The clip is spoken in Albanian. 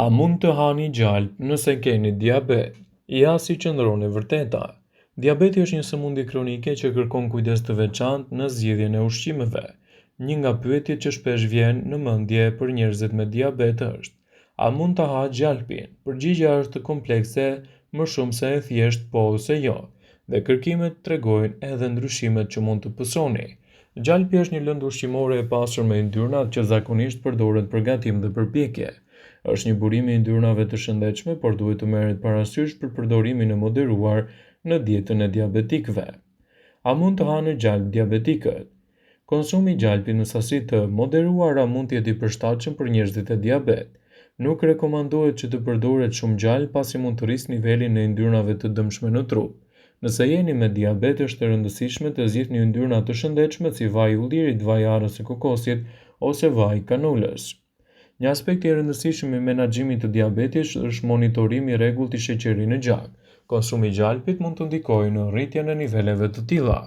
A mund të hani gjalp nëse keni diabet? Ja si qëndron e vërteta. Diabeti është një sëmundje kronike që kërkon kujdes të veçantë në zgjidhjen e ushqimeve. Një nga pyetjet që shpesh vjen në mendje për njerëzit me diabet është: a mund ta ha gjalpin? Përgjigjja është komplekse, më shumë se e thjesht po ose jo, dhe kërkimet tregojnë edhe ndryshimet që mund të pësoni. Gjalpi është një lëndë ushqimore e pasur me yndyrnat që zakonisht përdoret për gatim dhe përpjekje. Është një burim i yndyrnave të shëndetshme, por duhet të merret parasysh për përdorimin e moderuar në dietën e diabetikëve. A mund të hanë gjalp diabetikët? Konsumi i gjalpit në sasi të moderuara mund të jetë i përshtatshëm për njerëzit e diabet. Nuk rekomandohet që të përdoret shumë gjalp pasi mund të rrisë nivelin e yndyrnave të dëmshme në trup. Nëse jeni me diabet, është e rëndësishme të zgjidhni yndyrna të shëndetshme si vaj i ullirit, vaj i arrës së kokosit ose vaj i kanolës. Një aspekt i rëndësishëm i menaxhimit të diabetit është monitorimi i rregullt i sheqerit në gjak. Konsumi i gjalpit mund të ndikojë në rritjen e niveleve të tilla.